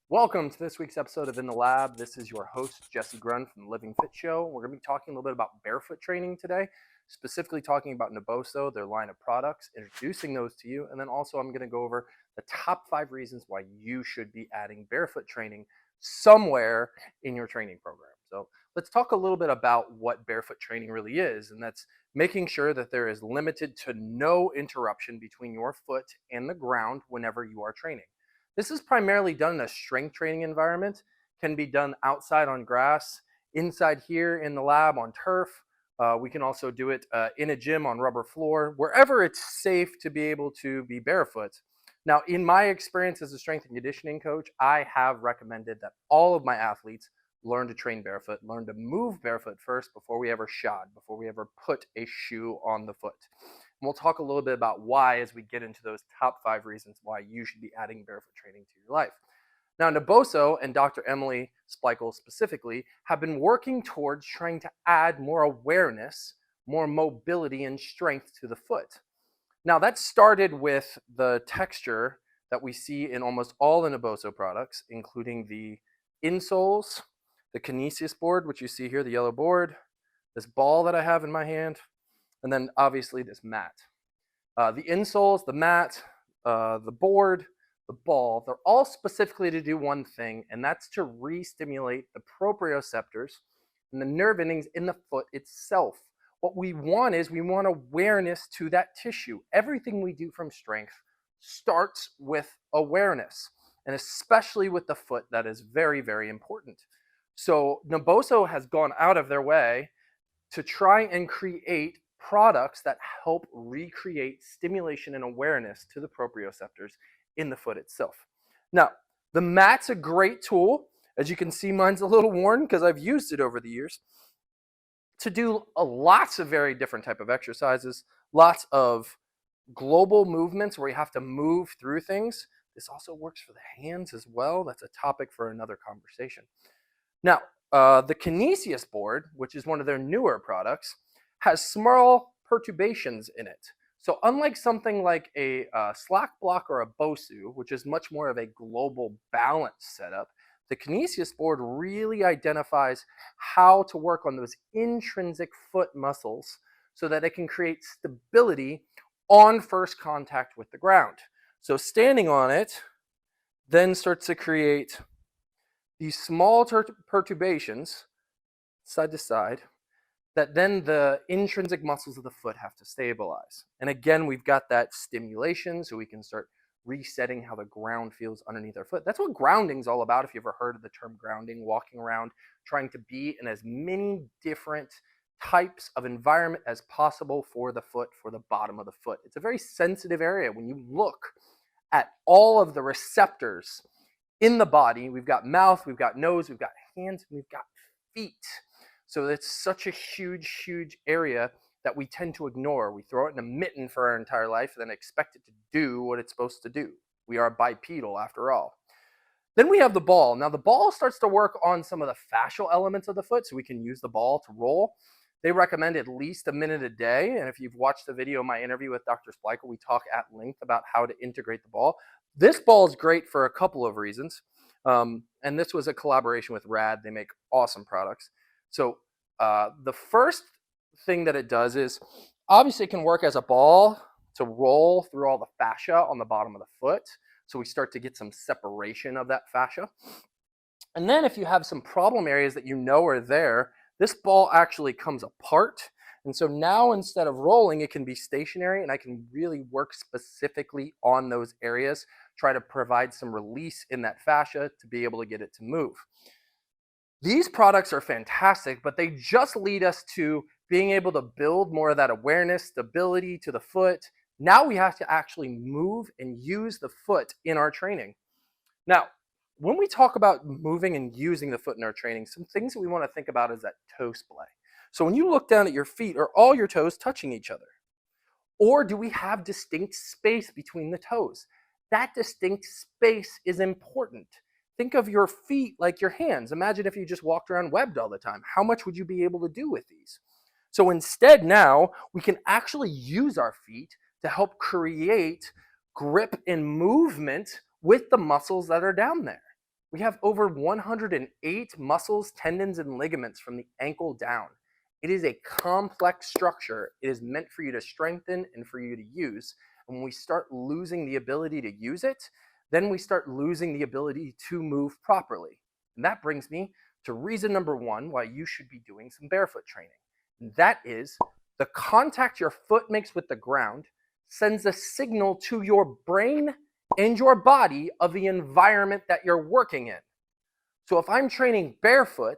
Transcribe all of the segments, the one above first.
Welcome to this week's episode of In the Lab. This is your host, Jesse Grun from the Living.Fit show. We're going to be talking a little bit about barefoot training today, specifically talking about Naboso, their line of products, introducing those to you, and then also I'm going to go over the top 5 reasons why you should be adding barefoot training somewhere in your training program. So let's talk a little bit about what barefoot training really is, and that's making sure that there is limited to no interruption between your foot and the ground whenever you are training. This is primarily done in a strength training environment, can be done outside on grass, inside here in the lab on turf. We can also do it in a gym on rubber floor, wherever it's safe to be able to be barefoot. Now, in my experience as a strength and conditioning coach, I have recommended that all of my athletes learn to train barefoot, learn to move barefoot first before we ever shod, before we ever put a shoe on the foot. And we'll talk a little bit about why as we get into those top 5 reasons why you should be adding barefoot training to your life. Now, Naboso and Dr. Emily Splichal specifically have been working towards trying to add more awareness, more mobility and strength to the foot. Now, that started with the texture that we see in almost all the Naboso products, including the insoles, the kinesis board, which you see here, the yellow board, this ball that I have in my hand, and then obviously this mat. The insoles, the mat, the board, the ball, they're all specifically to do one thing, and that's to re-stimulate the proprioceptors and the nerve endings in the foot itself. What we want is we want awareness to that tissue. Everything we do from strength starts with awareness, and especially with the foot, that is very, very important. So Naboso has gone out of their way to try and create products that help recreate stimulation and awareness to the proprioceptors in the foot itself. Now, the mat's a great tool. As you can see, mine's a little worn because I've used it over the years to do lots of very different type of exercises, lots of global movements where you have to move through things. This also works for the hands as well. That's a topic for another conversation. Now, the kinesis board, which is one of their newer products, has small perturbations in it. So unlike something like a slack block or a Bosu, which is much more of a global balance setup, the kinesis board really identifies how to work on those intrinsic foot muscles so that it can create stability on first contact with the ground. So standing on it then starts to create these small perturbations side to side that then the intrinsic muscles of the foot have to stabilize. And again, we've got that stimulation so we can start resetting how the ground feels underneath our foot. That's what grounding is all about. If you ever heard of the term grounding, walking around, trying to be in as many different types of environment as possible for the foot, for the bottom of the foot. It's a very sensitive area. When you look at all of the receptors in the body, we've got mouth, we've got nose, we've got hands, we've got feet. So it's such a huge, huge area that we tend to ignore. We throw it in a mitten for our entire life and then expect it to do what it's supposed to do. We are bipedal after all. Then we have the ball. Now the ball starts to work on some of the fascial elements of the foot, so we can use the ball to roll. They recommend at least a minute a day. And if you've watched the video of my interview with Dr. Splichal, we talk at length about how to integrate the ball. This ball is great for a couple of reasons. And this was a collaboration with RAD. They make awesome products. So the first thing that it does is obviously it can work as a ball to roll through all the fascia on the bottom of the foot. So we start to get some separation of that fascia. And then if you have some problem areas that you know are there, this ball actually comes apart. And so now instead of rolling, it can be stationary and I can really work specifically on those areas, try to provide some release in that fascia to be able to get it to move. These products are fantastic, but they just lead us to being able to build more of that awareness, stability to the foot. Now we have to actually move and use the foot in our training. Now, when we talk about moving and using the foot in our training, some things that we want to think about is that toe splay. So when you look down at your feet, are all your toes touching each other? Or do we have distinct space between the toes? That distinct space is important. Think of your feet like your hands. Imagine if you just walked around webbed all the time. How much would you be able to do with these? So instead now, we can actually use our feet to help create grip and movement with the muscles that are down there. We have over 108 muscles, tendons, and ligaments from the ankle down. It is a complex structure. It is meant for you to strengthen and for you to use. And when we start losing the ability to use it, then we start losing the ability to move properly. And that brings me to reason number one why you should be doing some barefoot training. And that is the contact your foot makes with the ground sends a signal to your brain and your body of the environment that you're working in. So if I'm training barefoot,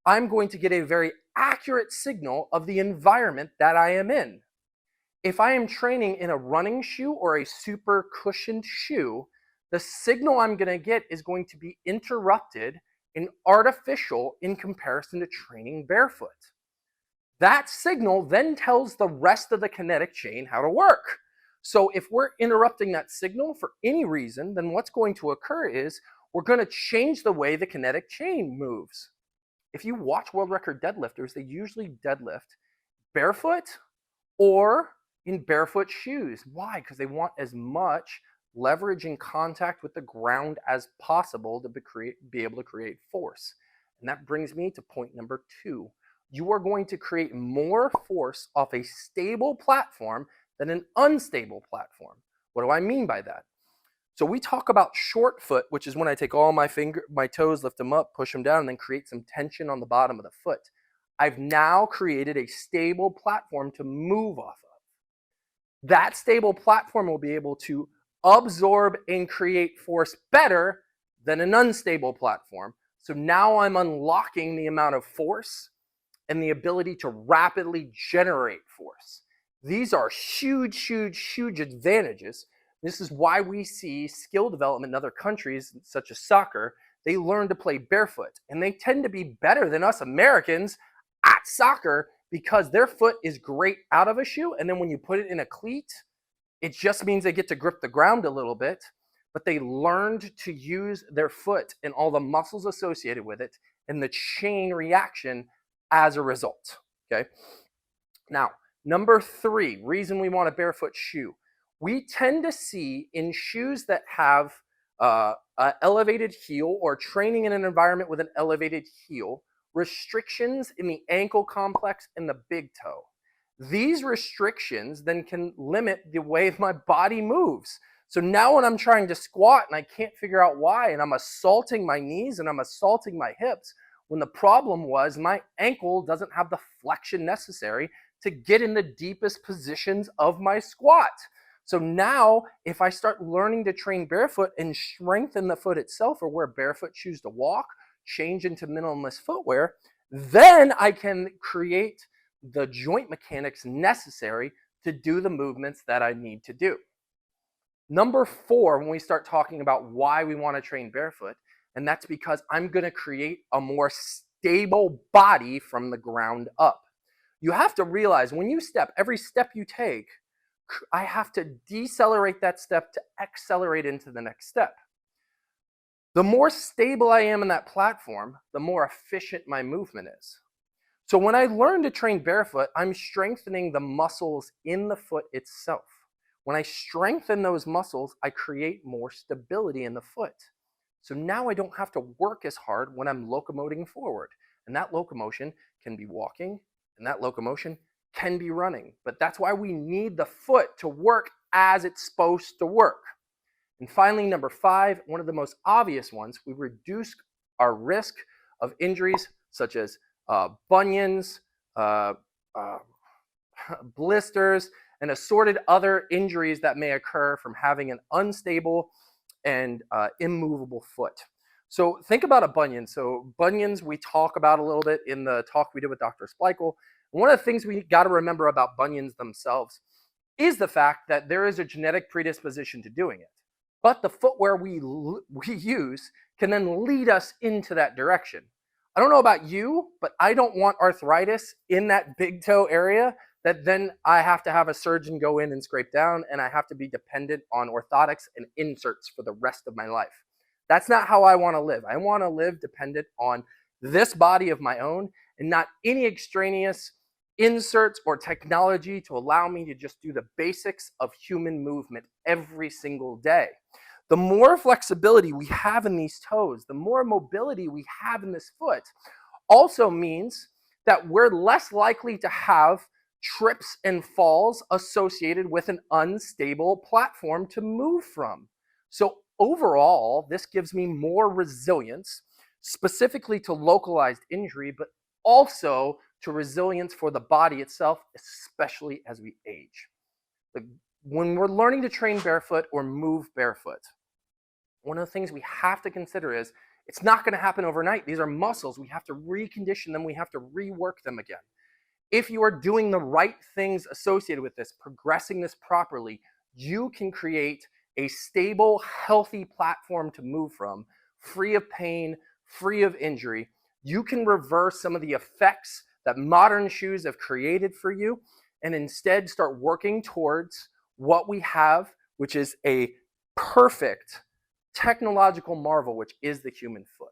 I'm going to get a very accurate signal of the environment that I am in. If I am training in a running shoe or a super cushioned shoe, the signal I'm going to get is going to be interrupted and artificial in comparison to training barefoot. That signal then tells the rest of the kinetic chain how to work. So if we're interrupting that signal for any reason, then what's going to occur is we're going to change the way the kinetic chain moves. If you watch world record deadlifters, they usually deadlift barefoot or in barefoot shoes. Why? Because they want as much leverage and contact with the ground as possible to be able to create force. And that brings me to point number two. You are going to create more force off a stable platform than an unstable platform. What do I mean by that? So we talk about short foot, which is when I take all my toes, lift them up, push them down, and then create some tension on the bottom of the foot. I've now created a stable platform to move off of. That stable platform will be able to absorb and create force better than an unstable platform. So now I'm unlocking the amount of force and the ability to rapidly generate force. These are huge, huge, huge advantages. This is why we see skill development in other countries, such as soccer. They learn to play barefoot, and they tend to be better than us Americans at soccer because their foot is great out of a shoe, and then when you put it in a cleat, it just means they get to grip the ground a little bit, but they learned to use their foot and all the muscles associated with it and the chain reaction as a result, okay? Now, number three, reason we want a barefoot shoe. We tend to see in shoes that have an elevated heel or training in an environment with an elevated heel, restrictions in the ankle complex and the big toe. These restrictions then can limit the way my body moves. So now when I'm trying to squat and I can't figure out why, and I'm assaulting my knees and I'm assaulting my hips, when the problem was my ankle doesn't have the flexion necessary to get in the deepest positions of my squat. So now if I start learning to train barefoot and strengthen the foot itself or wear barefoot shoes to walk, change into minimalist footwear, then I can create the joint mechanics necessary to do the movements that I need to do. Number four, when we start talking about why we want to train barefoot, and that's because I'm going to create a more stable body from the ground up. You have to realize when you step, every step you take, I have to decelerate that step to accelerate into the next step. The more stable I am in that platform, the more efficient my movement is. So when I learn to train barefoot, I'm strengthening the muscles in the foot itself. When I strengthen those muscles, I create more stability in the foot. So now I don't have to work as hard when I'm locomoting forward. And that locomotion can be walking, and that locomotion can be running. But that's why we need the foot to work as it's supposed to work. And finally, number five, one of the most obvious ones, we reduce our risk of injuries such as bunions, blisters, and assorted other injuries that may occur from having an unstable and immovable foot. So think about a bunion. So bunions we talk about a little bit in the talk we did with Dr. Splichal. One of the things we got to remember about bunions themselves is the fact that there is a genetic predisposition to doing it. But the footwear we use can then lead us into that direction. I don't know about you, but I don't want arthritis in that big toe area that then I have to have a surgeon go in and scrape down and I have to be dependent on orthotics and inserts for the rest of my life. That's not how I want to live. I want to live dependent on this body of my own and not any extraneous inserts or technology to allow me to just do the basics of human movement every single day. The more flexibility we have in these toes, the more mobility we have in this foot, also means that we're less likely to have trips and falls associated with an unstable platform to move from. So overall, this gives me more resilience, specifically to localized injury, but also to resilience for the body itself, especially as we age. When we're learning to train barefoot or move barefoot, one of the things we have to consider is it's not going to happen overnight. These are muscles. We have to recondition them. We have to rework them again. If you are doing the right things associated with this, progressing this properly, you can create a stable, healthy platform to move from, free of pain, free of injury. You can reverse some of the effects that modern shoes have created for you and instead start working towards what we have, which is a perfect technological marvel, which is the human foot.